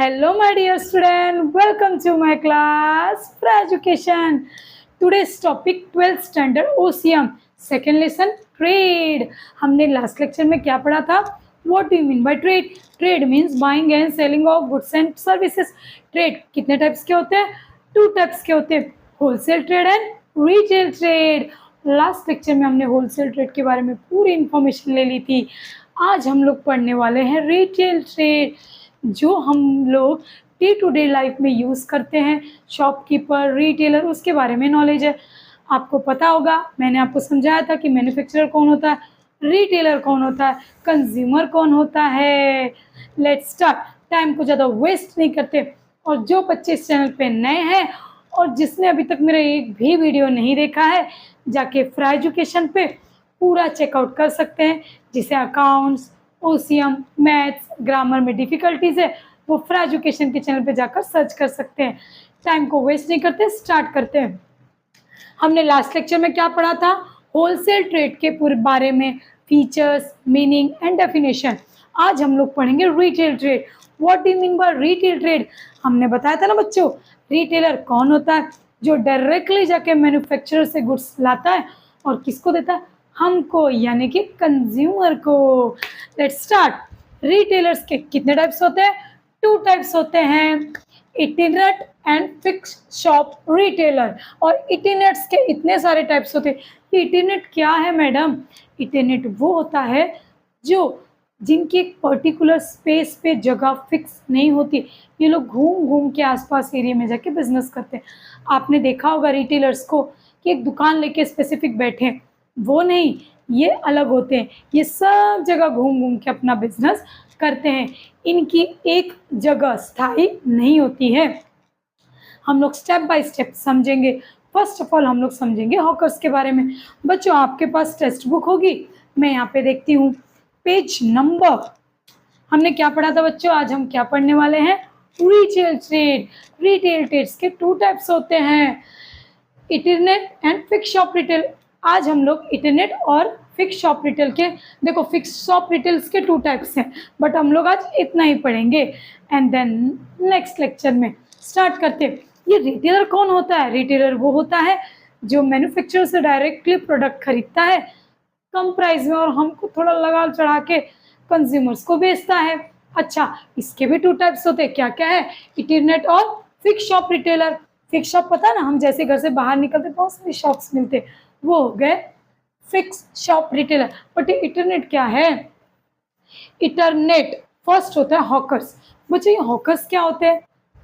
Hello, my dear student. Welcome to my class for education. Today's topic 12th standard OCM. Second lesson trade. हमने last lecture में क्या पढ़ा था? What do you mean by trade? Trade means buying and selling of goods and services. Trade कितने types के होते हैं? 2 types के होते हैं, wholesale trade and retail trade. Last lecture में हमने होलसेल ट्रेड के बारे में पूरी इंफॉर्मेशन ले ली थी. आज हम लोग पढ़ने वाले हैं रिटेल ट्रेड, जो हम लोग डे टू डे लाइफ में यूज़ करते हैं. शॉपकीपर, रिटेलर, उसके बारे में नॉलेज है. आपको पता होगा, मैंने आपको समझाया था कि मैन्युफैक्चरर कौन होता है, रिटेलर कौन होता है, कंज्यूमर कौन होता है. Let's start. टाइम को ज़्यादा वेस्ट नहीं करते. और जो बच्चे इस चैनल पे नए हैं और जिसने अभी तक मेरा एक भी वीडियो नहीं देखा है, जाके फ्रा एजुकेशन पे पूरा चेकआउट कर सकते हैं. जिसे अकाउंट्स, ओसीएम, मैथ्स, ग्रामर में डिफ़िकल्टीज़ है, वो फ्रा एजुकेशन के चैनल पे जाकर सर्च कर सकते हैं. टाइम को वेस्ट नहीं करते, स्टार्ट करते हैं. हमने लास्ट लेक्चर में क्या पढ़ा था? होलसेल ट्रेड के पूरे बारे में, फीचर्स, मीनिंग एंड डेफिनेशन. आज हम लोग पढ़ेंगे retail trade. What do you mean by retail trade? हमने बताया था ना बच्चों, रिटेलर कौन होता है? जो डायरेक्टली जाके मैन्युफैक्चरर से गुड्स लाता है और किसको देता है? हमको, यानी कि कंज्यूमर को. Let's start. रिटेलर्स के कितने टाइप्स होते हैं? 2 टाइप्स होते हैं, इटिनेरेंट एंड फिक्स शॉप रिटेलर. और इटिनेरेंट्स के इतने सारे टाइप्स होते हैं. इटिनेरेंट क्या है मैडम? इटिनेरेंट वो होता है जो जिनकी एक पर्टिकुलर स्पेस पे जगह फिक्स नहीं होती. ये लोग घूम घूम के आसपास एरिया में जाके बिजनेस करते हैं. आपने देखा होगा रिटेलर्स को कि एक दुकान लेके स्पेसिफिक बैठे हैं, वो नहीं, ये अलग होते हैं. ये सब जगह घूम घूम के अपना बिजनेस करते हैं. इनकी एक जगह स्थायी नहीं होती है. हम लोग स्टेप बाय स्टेप समझेंगे. फर्स्ट ऑफ ऑल हम लोग समझेंगे हॉकर्स के बारे में. बच्चों, आपके पास टेक्स्ट बुक होगी. मैं यहाँ पे देखती हूँ पेज नंबर. हमने क्या पढ़ा था बच्चों? आज हम क्या पढ़ने वाले हैं? Retail trade. रिटेल ट्रेड्स के 2 टाइप्स होते हैं, इटिनेरेंट एंड फिक्स शॉप रिटेल. आज हम लोग इटिनेरेंट और फिक्स शॉप रिटेल के, देखो फिक्स शॉप रिटेल्स के 2 टाइप्स हैं, बट हम लोग आज इतना ही पढ़ेंगे. एंड देन नेक्स्ट लेक्चर में स्टार्ट करते हैं. ये रिटेलर कौन होता है? रिटेलर वो होता है जो मैन्युफैक्चरर से डायरेक्टली प्रोडक्ट खरीदता है कम प्राइस में और हमको थोड़ा लगा चढ़ा के कंज्यूमर्स को बेचता है. अच्छा, इसके भी 2 टाइप्स होते हैं. क्या क्या है? इटिनेरेंट और fix shop retailer. Fix shop पता है ना, हम जैसे घर से बाहर निकलते बहुत सारे शॉप्स मिलते, वो हो गए fix shop retailer. But internet क्या है? इटरनेट फर्स्ट होता है हॉकर्स. बच्चों, ये हॉकर्स क्या होते हैं?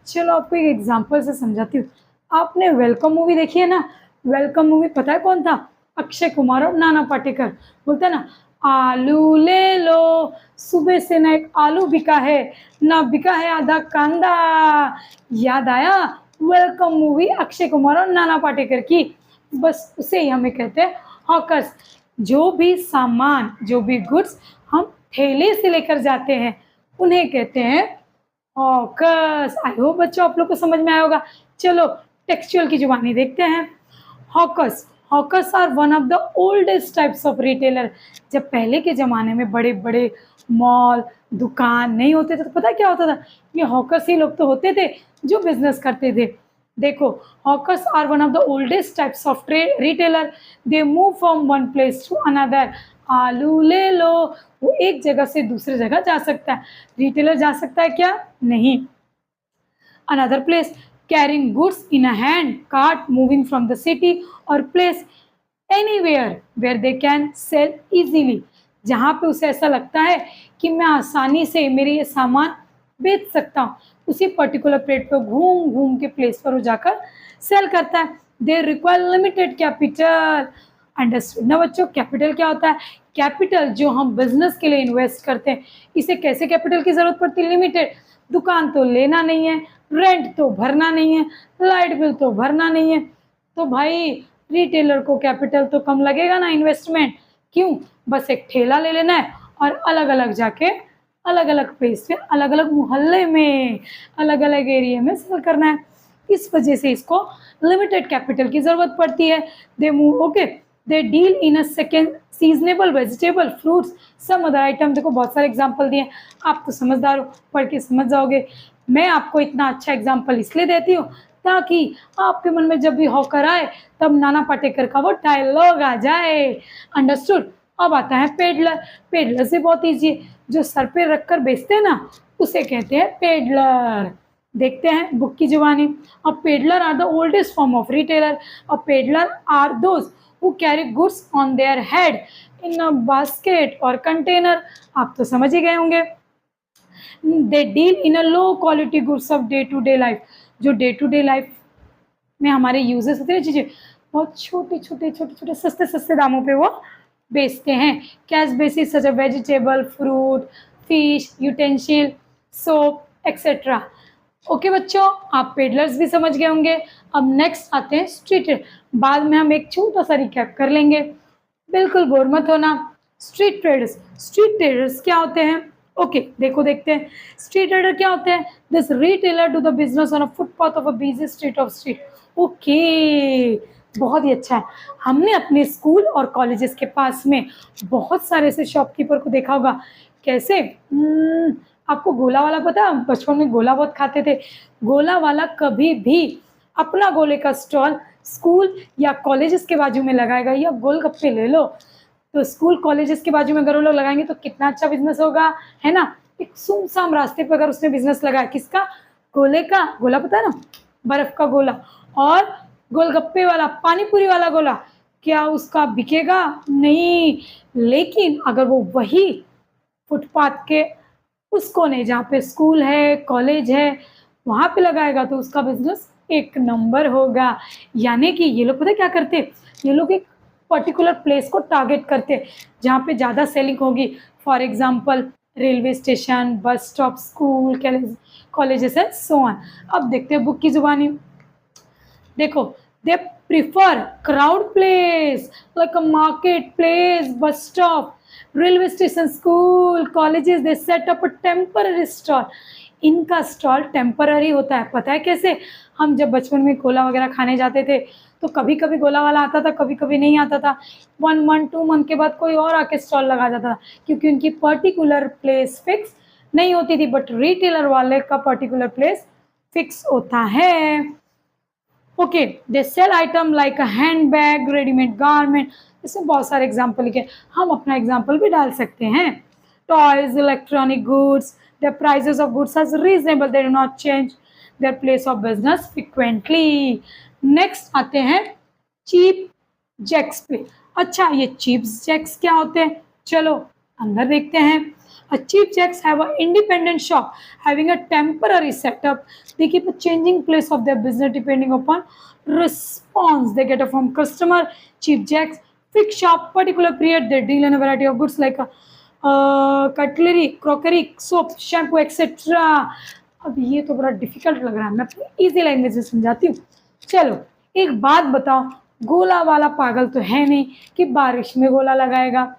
चलो आपको एक एग्जांपल से समझाती हूँ. आपने वेलकम मूवी देखी है ना? वेलकम मूवी पता है कौन था? अक्षय कुमार और नाना पाटेकर. बोलते हैं ना, आलू ले लो, सुबह से ना एक आलू बिका है, ना बिका है आधा कांदा. याद आया? वेलकम मूवी अक्षय कुमार और नाना पाटेकर की. बस उसे ही हमें कहते हैं हॉकर्स. जो भी सामान, जो भी गुड्स हम ठेले से लेकर जाते हैं, उन्हें कहते हैं हॉकर्स. आई होप बच्चों आप लोग को समझ में आया होगा. चलो टेक्सचुअल की जुबानी देखते हैं. Hawkers. Hawkers are one of the oldest types of retailer. जब पहले के ज़माने में बड़े बड़े मॉल, दुकान नहीं होते थे तो पता क्या होता था? ये हॉकर्स ही लोग तो होते थे जो बिजनेस करते थे. देखो, hawkers are one of the oldest types of retailer. They move from one place to another. आलू ले लो, वो एक जगह से दूसरी जगह जा सकता है. रिटेलर जा सकता है क्या? नहीं. Another place, carrying goods in a hand cart, moving from the city or place anywhere where they can sell easily. जहाँ पे उसे ऐसा लगता है कि मैं आसानी से मेरे ये सामान बेच सकता हूँ, उसी पर्टिकुलर प्लेट पर घूम घूम के प्लेस पर वो जाकर सेल करता है. They require limited capital. Understood ना बच्चों? कैपिटल क्या होता है? कैपिटल जो हम बिजनेस के लिए इन्वेस्ट करते हैं. इसे कैसे कैपिटल की ज़रूरत पड़ती है? लिमिटेड. दुकान तो लेना नहीं है, रेंट तो भरना नहीं है, लाइट बिल तो भरना नहीं है, तो भाई रिटेलर को कैपिटल तो कम लगेगा ना, इन्वेस्टमेंट. क्यों? बस एक ठेला ले लेना है और अलग अलग जाके अलग अलग प्लेस पे, अलग अलग मोहल्ले में, अलग अलग एरिया में सेल करना है. इस वजह से इसको लिमिटेड कैपिटल की ज़रूरत पड़ती है. They move, okay, they deal in a second seasonable vegetable fruits some other item. देखो बहुत सारे एग्जाम्पल दिए, आप तो समझदार हो, पढ़ के समझ जाओगे। मैं आपको इतना अच्छा एग्जाम्पल इसलिए देती हूँ ताकि आपके मन में जब भी होकर आए तब नाना पाटेकर का वो डायलॉग आ जाए। अंडरस्टूड। अब आता है पेडलर। पेडलर से बहुत ईजी है, जो सर पे रख कर बेचते हैं ना उसे कहते हैं पेडलर। देखते हैं बुक की जुबानी। A peddler are the oldest form of retailer. A peddler are those who carry goods on their head in a basket और कंटेनर। आप तो समझ ही गए होंगे। They deal in a low quality goods of day to day life. जो day to day life में हमारे यूजेस होते हैं चीजें, बहुत छोटे छोटे छोटे छोटे सस्ते सस्ते दामों पे वो बेचते हैं। Cash basis such a vegetable, fruit, fish, utensil, soap etcetera. Okay बच्चों, आप पेडलर्स भी समझ गए होंगे। अब नेक्स्ट आते हैं स्ट्रीट। बाद में हम एक छोटा सा रिकैप कर लेंगे, बिल्कुल बोर मत होना। Street traders. स्ट्रीट ट्रेडर्स क्या होते हैं? ओके देखो देखते हैं। स्ट्रीट ट्रेडर क्या होते हैं? This retailer do the business on a footpath of a busy street of street. Okay, बहुत ही अच्छा है। हमने अपने स्कूल और कॉलेजेस के पास में बहुत सारे ऐसे शॉपकीपर को देखा होगा। कैसे? आपको गोला वाला पता? बचपन में गोला बहुत खाते थे। गोला वाला कभी भी अपना गोले का स्टॉल स्कूल या कॉलेजेस के बाजू में लगाएगा। या गोलगप्पे ले लो, तो स्कूल कॉलेजेस के बाजू में अगर वो लोग लगाएंगे तो कितना अच्छा बिजनेस होगा, है ना। एक सुनसान रास्ते पर अगर उसने बिजनेस लगाया, किसका? गोले का। गोला पता है ना, बर्फ का गोला। और गोलगप्पे वाला, पानी पूरी वाला गोला, क्या उसका बिकेगा? नहीं। लेकिन अगर वो वही फुटपाथ के उस कोने जहाँ पे स्कूल है, कॉलेज है, वहाँ पे लगाएगा तो उसका बिजनेस एक नंबर होगा। यानी कि ये लोग पता है क्या करते? ये लोग एक पर्टिकुलर प्लेस को टारगेट करते जहाँ पे ज़्यादा सेलिंग होगी। For example railway station, bus stop, school, colleges है, सो ऑन। अब देखते हैं बुक की जुबानी। देखो, they prefer crowd place like a market place, bus stop, railway station, school, colleges. They set up a temporary stall. इनका stall temporary होता है। पता है कैसे? हम जब बचपन में गोला वगैरह खाने जाते थे तो कभी कभी गोला वाला आता था, कभी कभी नहीं आता था। 1 मंथ 2 मंथ के बाद कोई और आके स्टॉल लगा जाता था, क्योंकि उनकी पर्टिकुलर प्लेस फिक्स नहीं होती थी। बट रिटेलर वाले का पर्टिकुलर प्लेस फिक्स होता है। Okay, they sale item like a hand bag, readymade garment. इसमें बहुत सारे एग्जाम्पल लिखे, हम अपना एग्जाम्पल भी डाल सकते हैं। Toys, electronic goods, the prices of goods are reasonable, they do not change their place of business frequently. Next आते हैं चीप जैक्स पे। अच्छा, ये चीप जैक्स क्या होते हैं? चलो अंदर देखते हैं। A cheap jacks have an independent shop having a temporary setup. They keep a changing place of their business depending upon response they get from customer. Cheap jacks fix shop particular period. They deal in a variety of goods like cutlery, crockery, soap, shampoo, etc. अब ये तो बड़ा difficult लग रहा है, मैं easy language में समझाती हूँ। चलो एक बात बताओ, गोला वाला पागल तो है नहीं कि बारिश में गोला लगाएगा।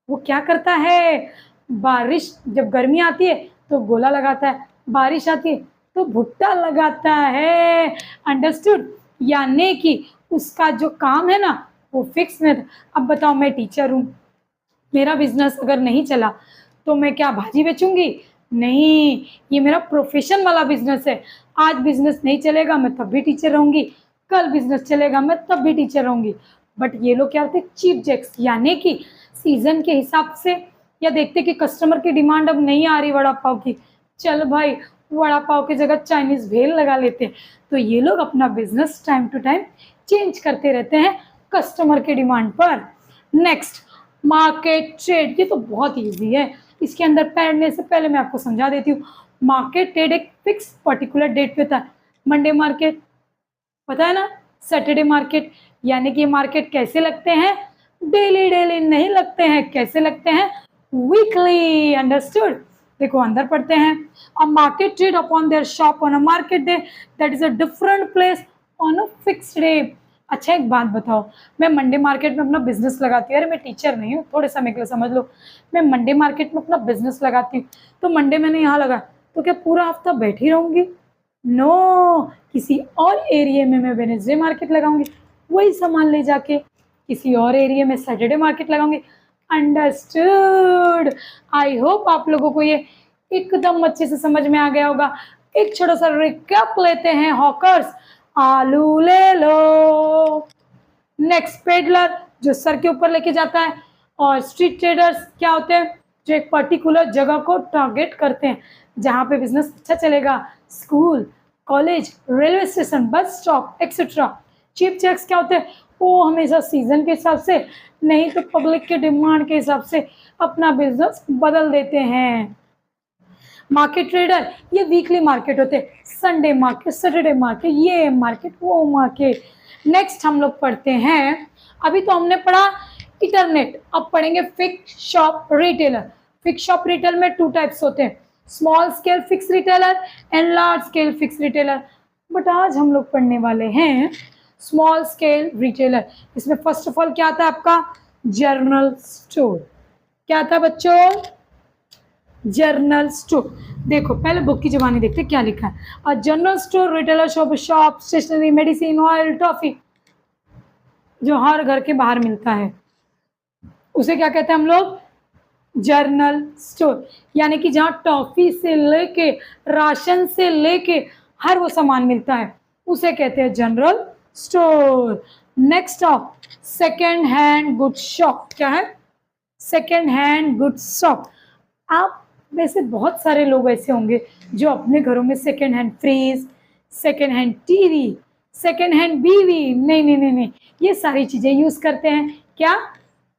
वो क्या करता है? बारिश जब गर्मी आती है तो गोला लगाता है, बारिश आती है तो भुट्टा लगाता है। अंडरस्टूड? यानी कि उसका जो काम है ना वो फिक्स नहीं था। अब बताओ, मैं टीचर हूँ, मेरा बिजनेस अगर नहीं चला तो मैं क्या भाजी बेचूंगी? नहीं, ये मेरा प्रोफेशन वाला बिजनेस है। आज बिजनेस नहीं चलेगा मैं तब भी टीचर रहूंगी, कल बिजनेस चलेगा मैं तब भी टीचर रहूंगी। बट ये लोग क्या होते हैं? Cheap jacks. यानी कि सीजन के हिसाब से या देखते कि कस्टमर की डिमांड अब नहीं आ रही वड़ा पाव की, चल भाई वड़ा पाव की जगह चाइनीज भेल लगा लेते हैं। तो ये लोग अपना business time to time change करते रहते हैं कस्टमर के डिमांड पर। Next, market trade. ये तो बहुत ईजी है, इसके अंदर पढ़ने से पहले मैं आपको समझा देती हूँ। मार्केट ट्रेड एक फिक्स पर्टिकुलर डेट पे था। मंडे मार्केट पता है ना, सैटरडे मार्केट। यानी कि मार्केट कैसे लगते हैं? डेली डेली नहीं लगते हैं, कैसे लगते हैं? वीकली। अंडरस्टूड? देखो अंदर पढ़ते हैं। A market trade upon their shop on a market day, that is a different place on a fixed day. अच्छा एक बात बताओ, मैं मंडे मार्केट में अपना बिजनेस लगाती हूँ। अरे मैं टीचर नहीं हूँ, थोड़े समय के लिए समझ लो। मैं मंडे मार्केट में अपना बिजनेस लगाती हूँ, तो मंडे मैंने यहाँ लगा तो क्या पूरा हफ्ता बैठी रहूंगी? नो, किसी और एरिया में मैं वेडनेसडे मार्केट लगाऊंगी, वही सामान ले जाके। किसी और एरिया में सैटरडे मार्केट लगाऊंगी। अंडरस्टूड। आई होप आप लोगों को ये एकदम अच्छे से समझ में आ गया होगा। एक छोटा सा रिकैप लेते हैं। हॉकर्स, आलू ले लो। नेक्स्ट, पेडलर, जो सर के ऊपर लेके जाता है। और स्ट्रीट ट्रेडर्स क्या होते हैं? जो एक पर्टिकुलर जगह को टारगेट करते हैं जहाँ पे बिजनेस अच्छा चलेगा। School, college, railway station, bus stop etcetera. Cheap jacks क्या होते हैं? वो हमेशा सीजन के हिसाब से, नहीं तो पब्लिक के डिमांड के हिसाब से अपना बिजनेस बदल देते हैं। मार्केट ट्रेडर, ये वीकली मार्केट होते हैं। संडे मार्केट, सैटरडे मार्केट, ये मार्केट, वो मार्केट। नेक्स्ट हम लोग पढ़ते हैं, अभी तो हमने पढ़ा इंटरनेट, अब पढ़ेंगे fix shop retailer. Fix shop retail में 2 टाइप्स होते हैं, small scale fix retailer and large scale fix retailer. But आज हम लोग पढ़ने वाले हैं स्मॉल स्केल रिटेलर। इसमें फर्स्ट ऑफ ऑल क्या आता है आपका? General store. क्या आता है बच्चों? General store. देखो पहले बुक की जबानी देखते क्या लिखा है। A general store retailer shop, shop, stationery, medicine, oil, toffee, जो हर घर के बाहर मिलता है उसे क्या कहते हैं हम लोग? General store. यानी कि जहाँ टॉफी से लेके, राशन से लेके हर वो सामान मिलता है उसे कहते हैं general store. Next of second hand goods shop. क्या है? Second hand goods shop. आप में से बहुत सारे लोग ऐसे होंगे जो अपने घरों में second hand fridge, second hand TV, second hand बीवी, नहीं, ये सारी चीजें यूज करते हैं। क्या?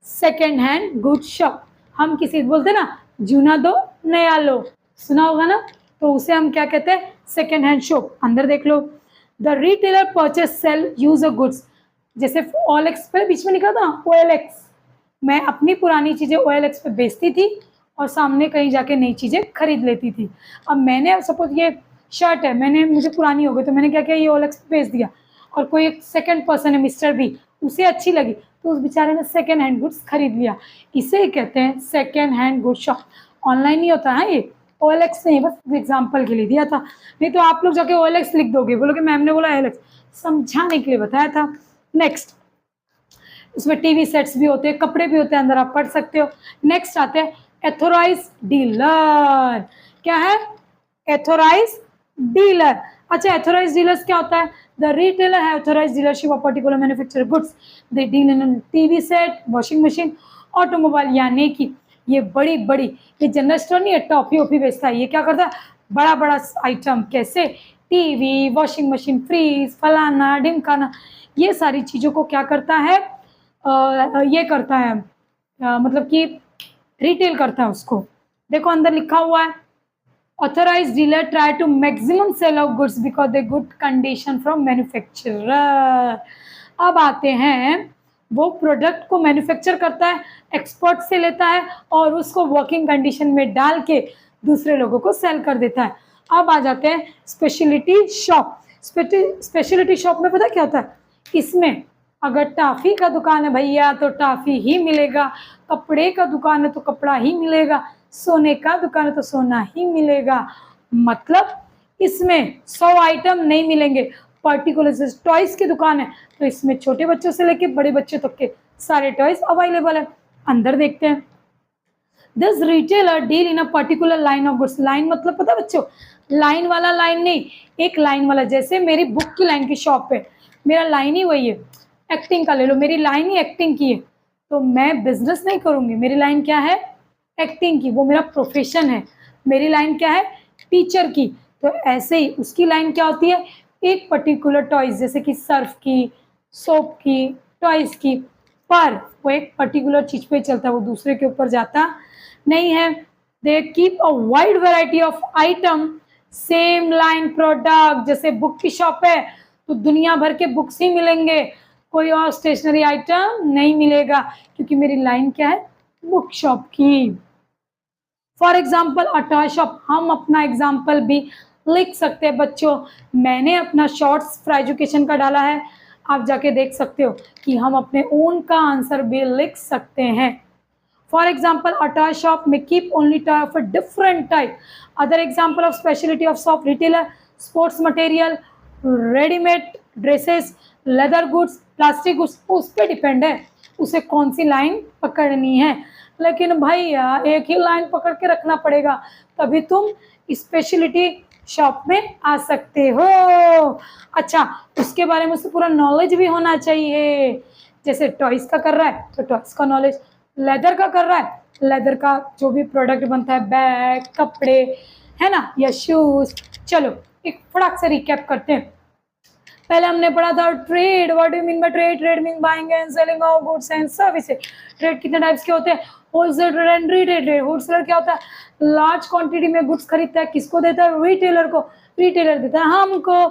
Second hand goods shop. हम किसी बोलते ना, जूना दो नया लो, सुना होगा ना, तो उसे हम क्या कहते हैं? Second hand shop. अंदर देख लो। The retailer purchase sell use goods. जैसे OLX पे बीच में लिखा था OLX, मैं अपनी पुरानी चीजें OLX पे बेचती थी और सामने कहीं जाके नई चीजें खरीद लेती थी। अब मैंने सपोज ये शर्ट है, मुझे पुरानी हो गई तो मैंने क्या किया, ये OLX पे बेच दिया। और कोई एक सेकंड पर्सन है मिस्टर बी, उसे अच्छी लगी तो उस बेचारे ने सेकेंड हैंड गुड्स खरीद लिया। इसे कहते हैं second hand goods shop. Online नहीं होता है ये, OLX नहीं, बस एग्जाम्पल के लिए दिया था। नहीं तो आप लोग जाके OLX लिख दोगे, बोलोगे मैम ने बोला OLX, समझाने के लिए बताया था। नेक्स्ट, इसमें टीवी सेट्स भी होते हैं, कपड़े भी होते हैं, अंदर आप पढ़ सकते हो। नेक्स्ट आते हैं एथोराइज डीलर। क्या है? Authorise dealer. अच्छा, एथोराइज डीलर्स क्या होता है? द रिटेलर है authorise dealership of particular manufacture goods. They deal in TV set, washing machine, automobile. यानी कि ये बड़ी ये जनरल स्टोर नहीं है, टॉफी ओफी बेचता है। ये क्या करता है? बड़ा बड़ा आइटम, कैसे? टीवी, वॉशिंग मशीन, फ्रीज, फलाना ढिमकाना, ये सारी चीज़ों को क्या करता है? ये करता है, मतलब कि रिटेल करता है उसको। देखो अंदर लिखा हुआ है, authorized dealer try to maximum sell of goods because they good condition from manufacturer। अब आते हैं, वो प्रोडक्ट को मैन्युफैक्चर करता है, एक्सपोर्ट से लेता है और उसको वर्किंग कंडीशन में डाल के दूसरे लोगों को सेल कर देता है। अब आ जाते हैं स्पेशलिटी शॉप। स्पेशलिटी शॉप में पता क्या होता है? इसमें अगर टॉफी का दुकान है भैया तो टॉफी ही मिलेगा, कपड़े का दुकान है तो कपड़ा ही मिलेगा, सोने का दुकान है तो सोना ही मिलेगा। मतलब इसमें 100 आइटम नहीं मिलेंगे। पर्टिकुलर से टॉयज की दुकान है तो इसमें छोटे बच्चों से लेके बड़े बच्चों तक के सारे टॉयज अवेलेबल है। अंदर देखते हैं। This retailer deal in a particular line of goods. Line मतलब पता बच्चों? लाइन वाला लाइन नहीं, एक लाइन वाला। जैसे मेरी बुक की लाइन की शॉप है, मेरा लाइन ही वही है। एक्टिंग का ले लो, मेरी लाइन ही एक्टिंग की है, तो मैं बिजनेस नहीं करूँगी। मेरी लाइन क्या है? एक्टिंग की, वो मेरा प्रोफेशन है। मेरी लाइन क्या है? टीचर की। तो ऐसे ही उसकी लाइन क्या होती है? एक पर्टिकुलर टॉयज, जैसे कि सर्फ की, सोप की, टॉयज की, पर वो एक पर्टिकुलर चीज पे चलता है, वो दूसरे के ऊपर जाता नहीं है। They keep a wide variety of item, same line product. जैसे बुक की शॉप है तो दुनिया भर के बुक्स ही मिलेंगे, कोई और स्टेशनरी आइटम नहीं मिलेगा, क्योंकि मेरी लाइन क्या है? बुक शॉप की। For example a toy shop. हम अपना एग्जाम्पल भी लिख सकते हैं बच्चों। मैंने अपना शॉर्ट्स फॉर एजुकेशन का डाला है, आप जाके देख सकते हो कि हम अपने ओन का आंसर भी लिख सकते हैं। For example a toy shop में keep only toy of a different type. Other example of speciality of shop retailer, sports material, readymade dresses, leather goods, plastic goods, उस पर डिपेंड है उसे कौन सी लाइन पकड़नी है। लेकिन भैया एक ही लाइन पकड़ के रखना पड़ेगा, तभी तुम स्पेशलिटी शॉप में आ सकते हो। अच्छा, उसके बारे में उसे पूरा नॉलेज भी होना चाहिए। जैसे टॉयज का कर रहा है तो टॉयज का नॉलेज, लेदर का कर रहा है लेदर का जो भी प्रोडक्ट बनता है, बैग, कपड़े, है ना, या शूज। चलो एक फटाक से रिकैप करते हैं। पहले हमने पढ़ा था trade. What do mean by trade? Trade mean buying and selling of goods and services. Trade कितने टाइप्स के होते हैं? Wholesale trade and retail trade. Wholesaler क्या होता है? लार्ज क्वांटिटी में गुड्स खरीदता है। किसको देता है? रिटेलर को। रिटेलर देता है हमको।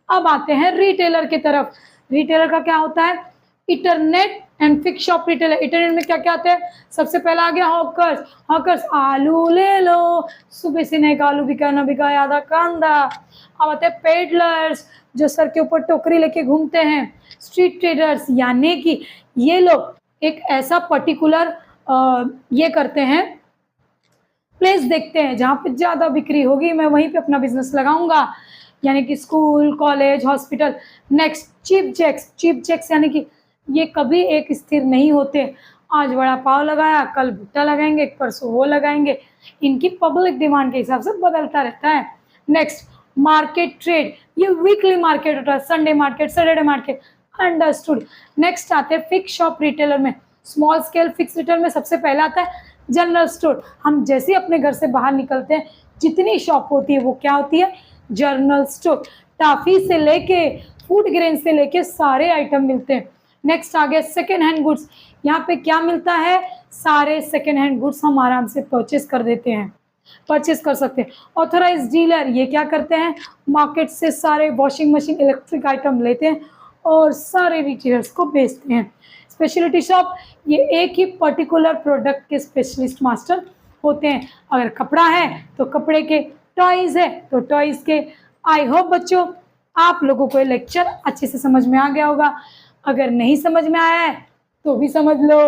अब आते हैं रिटेलर की तरफ। रिटेलर का क्या होता है? Internet and fix shop retailer. Internet में क्या क्या आते हैं? सबसे पहला आ गया हॉकर्स। हॉकर्स, आलू ले लो, सुबह से नहीं आलू बिका ना बिका आधा कांदा। अब आते हैं पेडलर्स, जो सर के ऊपर टोकरी लेके घूमते हैं। स्ट्रीट ट्रेडर्स, यानी कि ये लोग एक ऐसा पर्टिकुलर ये करते हैं, प्लेस देखते हैं जहाँ पे ज़्यादा बिक्री होगी, मैं वहीं पे अपना बिजनेस लगाऊंगा, यानी कि school, college, hospital. Next cheap jacks. Cheap jacks यानी कि ये कभी एक स्थिर नहीं होते। आज वड़ा पाव लगाया, कल भुट्टा लगाएंगे, परसों वो लगाएंगे। इनकी पब्लिक डिमांड के हिसाब से बदलता रहता है। नेक्स्ट मार्केट ट्रेड, ये वीकली मार्केट होता है, Sunday market, Saturday market. Understood. Next आते हैं फिक्स शॉप रिटेलर में। स्मॉल स्केल फिक्स रिटेल में सबसे पहला आता है जनरल स्टोर। हम जैसे ही अपने घर से बाहर निकलते हैं, जितनी शॉप होती है वो क्या होती है? General store. टॉफी से लेके फूड ग्रेन से लेके सारे आइटम मिलते हैं। नेक्स्ट आ गया सेकेंड हैंड गुड्स। यहाँ पे क्या मिलता है? सारे सेकेंड हैंड गुड्स हम आराम से परचेज कर देते हैं, परचेज कर सकते हैं। ऑथराइज डीलर, ये क्या करते हैं? मार्केट से सारे वॉशिंग मशीन, इलेक्ट्रिक आइटम लेते हैं और सारे रिटेलर्स को बेचते हैं। स्पेशलिटी शॉप, ये एक ही पर्टिकुलर प्रोडक्ट के स्पेशलिस्ट मास्टर होते हैं। अगर कपड़ा है तो कपड़े के, टॉयज है तो टॉयज के। आई होप बच्चों आप लोगों को ये लेक्चर अच्छे से समझ में आ गया होगा। अगर नहीं समझ में आया है तो भी समझ लो,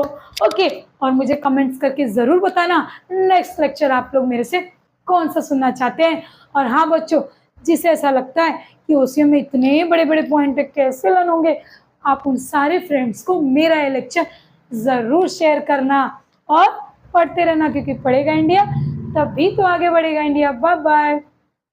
ओके। और मुझे कमेंट्स करके ज़रूर बताना नेक्स्ट लेक्चर आप लोग मेरे से कौन सा सुनना चाहते हैं। और हाँ बच्चों, जिसे ऐसा लगता है कि ओसीएम में इतने बड़े बड़े पॉइंट कैसे लर्न होंगे, आप उन सारे फ्रेंड्स को मेरा ये लेक्चर ज़रूर शेयर करना और पढ़ते रहना, क्योंकि पढ़ेगा इंडिया तभी तो आगे बढ़ेगा इंडिया। Bye bye.